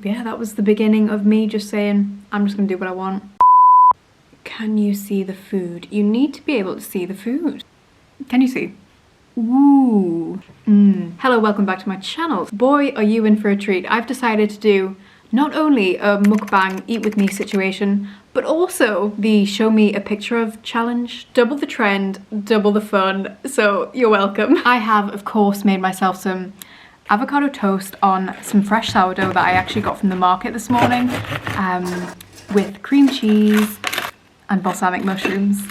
Yeah, that was the beginning of me just saying, I'm just gonna do what I want. Can you see the food? You need to be able to see the food. Can you see? Ooh. Hello, welcome back to my channel. Boy, are you in for a treat. I've decided to do not only a mukbang eat with me situation, but also the show me a picture of challenge. Double the trend, double the fun, so you're welcome. I have, of course, made myself some avocado toast on some fresh sourdough that I actually got from the market this morning, with cream cheese and balsamic mushrooms.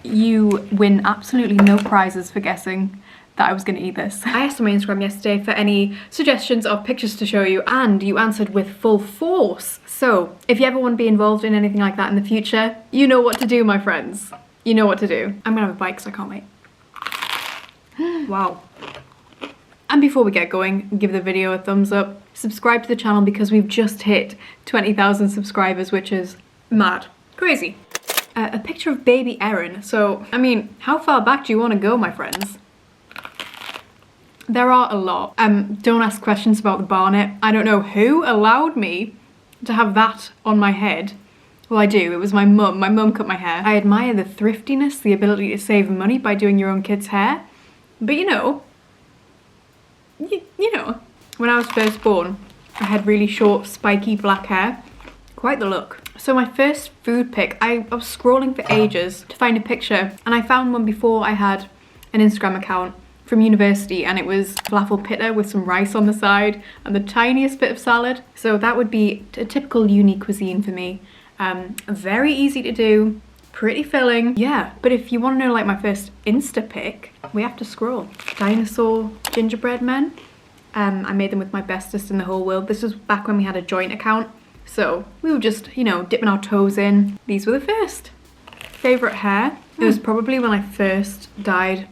You win absolutely no prizes for guessing that I was going to eat this. I asked on my Instagram yesterday for any suggestions of pictures to show you, and you answered with full force. So if you ever want to be involved in anything like that in the future, you know what to do, my friends. You know what to do. I'm gonna have a bite because I can't wait. Wow. And before we get going, give the video a thumbs up. Subscribe to the channel because we've just hit 20,000 subscribers, which is mad. Crazy. A picture of baby Erin. So, I mean, how far back do you want to go, my friends? There are a lot. Don't ask questions about the barnet. I don't know who allowed me to have that on my head. Well, I do. It was my mum. My mum cut my hair. I admire the thriftiness, the ability to save money by doing your own kid's hair. But you know, when I was first born, I had really short, spiky black hair. Quite the look. So my first food pic, I was scrolling for ages to find a picture, and I found one before I had an Instagram account from university, and it was falafel pitta with some rice on the side and the tiniest bit of salad. So that would be a typical uni cuisine for me. Very easy to do, pretty filling. Yeah, but if you want to know like my first Insta pic, we have to scroll. Dinosaur gingerbread men. I made them with my bestest in the whole world. This was back when we had a joint account. So we were just, you know, dipping our toes in. These were the first. Favourite hair? It was probably when I first dyed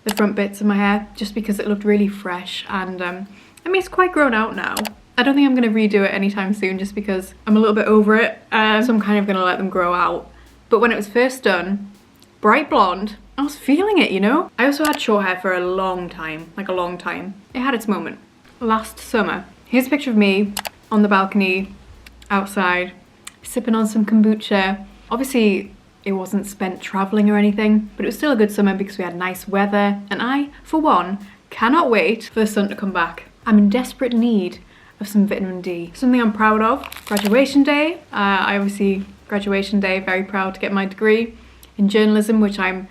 the front bits of my hair, just because it looked really fresh, and I mean, it's quite grown out now. I don't think I'm going to redo it anytime soon just because I'm a little bit over it, so I'm kind of going to let them grow out. But when it was first done, bright blonde, I was feeling it, you know? I also had short hair for a long time, like a long time. It had its moment. Last summer, here's a picture of me on the balcony, outside, sipping on some kombucha. Obviously, it wasn't spent traveling or anything, but it was still a good summer because we had nice weather, and I, for one, cannot wait for the sun to come back. I'm in desperate need of some vitamin D. Something I'm proud of, graduation day. I obviously, graduation day, very proud to get my degree in journalism, which I'm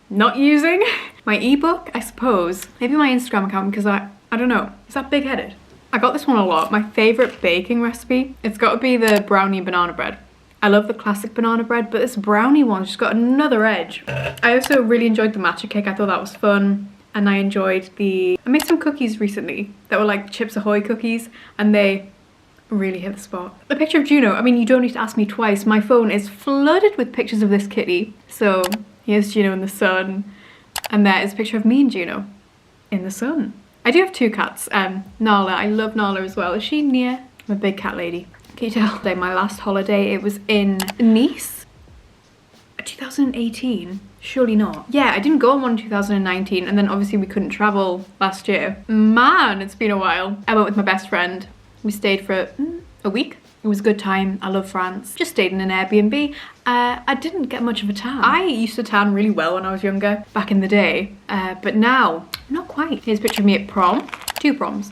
not using. My ebook, I suppose. Maybe my Instagram account, because I don't know, is that big-headed? I got this one a lot. My favourite baking recipe, it's got to be the brownie banana bread. I love the classic banana bread, but this brownie one's just got another edge. I also really enjoyed the matcha cake. I thought that was fun. And I enjoyed I made some cookies recently that were like Chips Ahoy cookies, and they really hit the spot. A picture of Juno. I mean, you don't need to ask me twice. My phone is flooded with pictures of this kitty. So here's Juno in the sun, and there is a picture of me and Juno in the sun. I do have two cats. Nala, I love Nala as well. Is she near? I'm a big cat lady. Can you tell? My last holiday, it was in Nice. 2018? Surely not. Yeah, I didn't go on one in 2019, and then obviously we couldn't travel last year. Man, it's been a while. I went with my best friend. We stayed for a week. It was a good time. I love France. Just stayed in an Airbnb. I didn't get much of a tan. I used to tan really well when I was younger, back in the day. But now, not quite. Here's a picture of me at prom. 2 proms.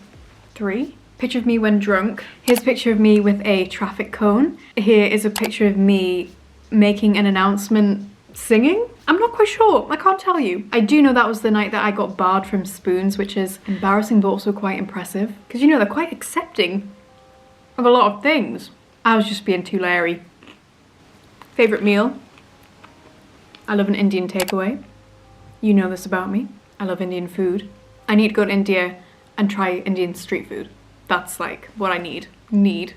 3. Picture of me when drunk. Here's a picture of me with a traffic cone. Here is a picture of me making an announcement singing. I'm not quite sure. I can't tell you. I do know that was the night that I got barred from spoons, which is embarrassing but also quite impressive. Because you know, they're quite accepting of a lot of things. I was just being too leery. Favourite meal? I love an Indian takeaway. You know this about me. I love Indian food. I need to go to India and try Indian street food. That's like what I need.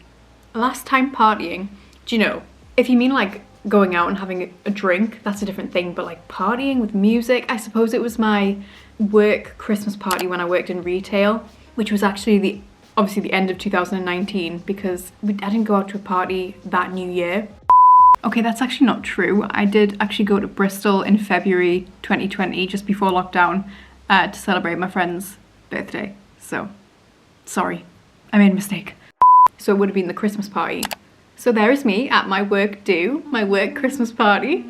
Last time partying, do you know, if you mean like going out and having a drink, that's a different thing, but like partying with music, I suppose it was my work Christmas party when I worked in retail, which was actually obviously the end of 2019, because I didn't go out to a party that new year. Okay, that's actually not true. I did actually go to Bristol in February 2020, just before lockdown, to celebrate my friend's birthday. So, sorry, I made a mistake. So it would have been the Christmas party. So there is me at my work do, my work Christmas party.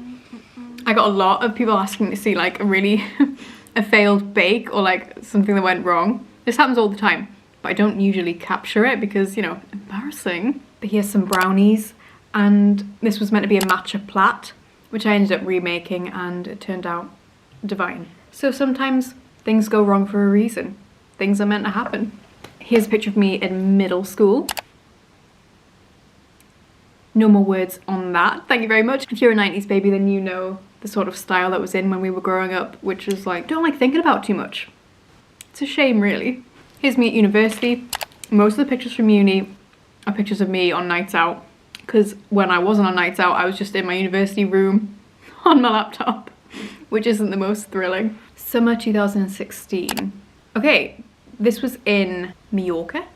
I got a lot of people asking to see like a failed bake or like something that went wrong. This happens all the time, but I don't usually capture it because, you know, embarrassing. But here's some brownies, and this was meant to be a matcha plat, which I ended up remaking, and it turned out divine. So sometimes things go wrong for a reason. Things are meant to happen. Here's a picture of me in middle school. No more words on that, thank you very much. If you're a 90s baby, then you know the sort of style that was in when we were growing up, which is like, don't like thinking about too much. It's a shame, really. Here's me at university. Most of the pictures from uni are pictures of me on nights out, because when I wasn't on nights out, I was just in my university room on my laptop, which isn't the most thrilling. Summer 2016. Okay, this was in Mallorca.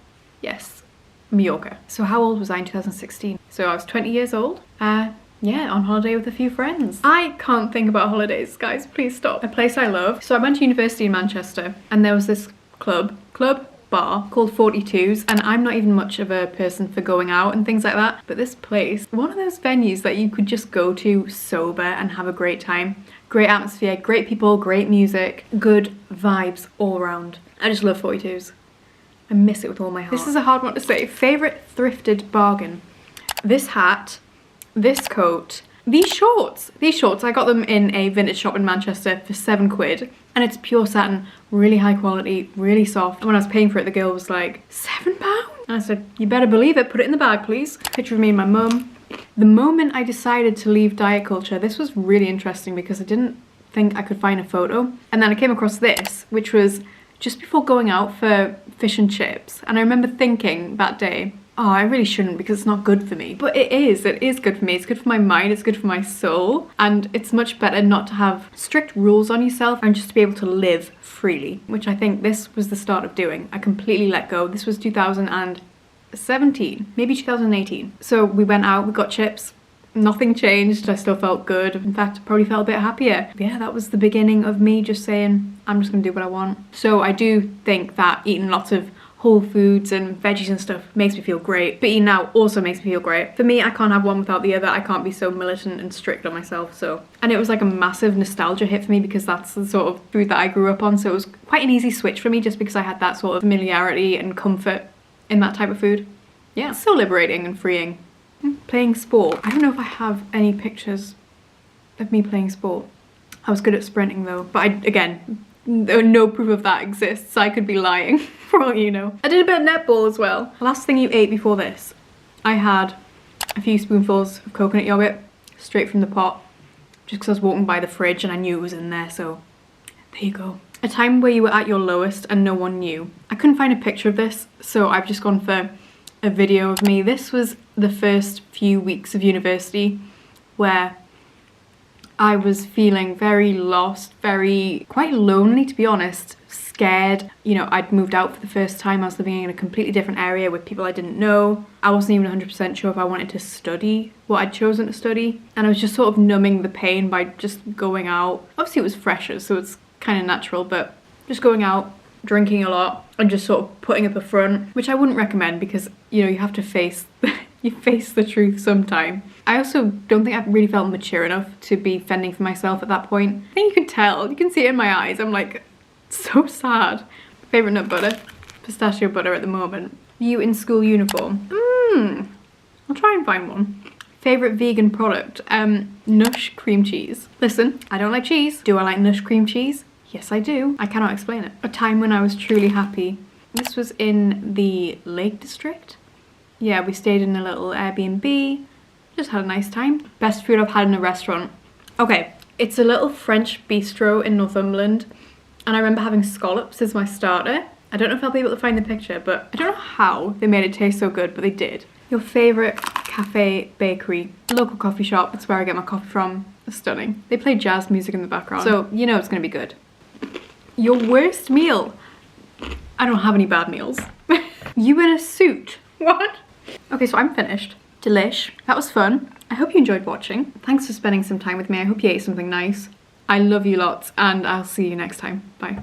Yes, Mallorca. So how old was I in 2016? So I was 20 years old. Yeah, on holiday with a few friends. I can't think about holidays, guys, please stop. A place I love. So I went to university in Manchester, and there was this bar called 42s, and I'm not even much of a person for going out and things like that, but this place, one of those venues that you could just go to sober and have a great time. Great atmosphere, great people, great music, good vibes all around. I just love 42s. I miss it with all my heart. This is a hard one to say. Favorite thrifted bargain. This hat, this coat, these shorts. I got them in a vintage shop in Manchester for £7, and it's pure satin, really high quality, really soft. And when I was paying for it, the girl was like, £7? And I said, you better believe it, put it in the bag, please. Picture of me and my mum. The moment I decided to leave diet culture, this was really interesting because I didn't think I could find a photo. And then I came across this, which was just before going out for fish and chips. And I remember thinking that day, oh, I really shouldn't because it's not good for me. But it is good for me. It's good for my mind, it's good for my soul. And it's much better not to have strict rules on yourself and just to be able to live freely, which I think this was the start of doing. I completely let go. This was 2017, maybe 2018. So we went out, we got chips. Nothing changed. I still felt good. In fact, I probably felt a bit happier. Yeah, that was the beginning of me just saying, I'm just gonna do what I want. So I do think that eating lots of whole foods and veggies and stuff makes me feel great, but eating out also makes me feel great. For me, I can't have one without the other. I can't be so militant and strict on myself. So, and it was like a massive nostalgia hit for me because that's the sort of food that I grew up on. So it was quite an easy switch for me just because I had that sort of familiarity and comfort in that type of food. Yeah, it's so liberating and freeing. Playing sport. I don't know if I have any pictures of me playing sport. I was good at sprinting though, but again, no proof of that exists. I could be lying for all you know. I did a bit of netball as well. Last thing you ate before this. I had a few spoonfuls of coconut yogurt straight from the pot just because I was walking by the fridge and I knew it was in there, so there you go. A time where you were at your lowest and no one knew. I couldn't find a picture of this, so I've just gone for a video of me. This was the first few weeks of university where I was feeling very lost, quite lonely to be honest, scared. You know, I'd moved out for the first time. I was living in a completely different area with people I didn't know. I wasn't even 100% sure if I wanted to study what I'd chosen to study. And I was just sort of numbing the pain by just going out. Obviously it was freshers, so it's kind of natural, but just going out, drinking a lot, and just sort of putting up a front, which I wouldn't recommend because, you know, you have to face the truth sometime. I also don't think I really felt mature enough to be fending for myself at that point. I think you can tell, you can see it in my eyes. I'm like, so sad. Favorite nut butter? Pistachio butter at the moment. You in school uniform? I'll try and find one. Favorite vegan product? Nush cream cheese. Listen, I don't like cheese. Do I like Nush cream cheese? Yes, I do. I cannot explain it. A time when I was truly happy. This was in the Lake District. Yeah, we stayed in a little Airbnb. Just had a nice time. Best food I've had in a restaurant. Okay, it's a little French bistro in Northumberland. And I remember having scallops as my starter. I don't know if I'll be able to find the picture, but I don't know how they made it taste so good, but they did. Your favorite cafe, bakery, local coffee shop. That's where I get my coffee from. It's stunning. They play jazz music in the background, so you know it's gonna be good. Your worst meal? I don't have any bad meals. You in a suit? What? Okay, so I'm finished. Delish. That was fun. I hope you enjoyed watching. Thanks for spending some time with me. I hope you ate something nice. I love you lots, and I'll see you next time. Bye.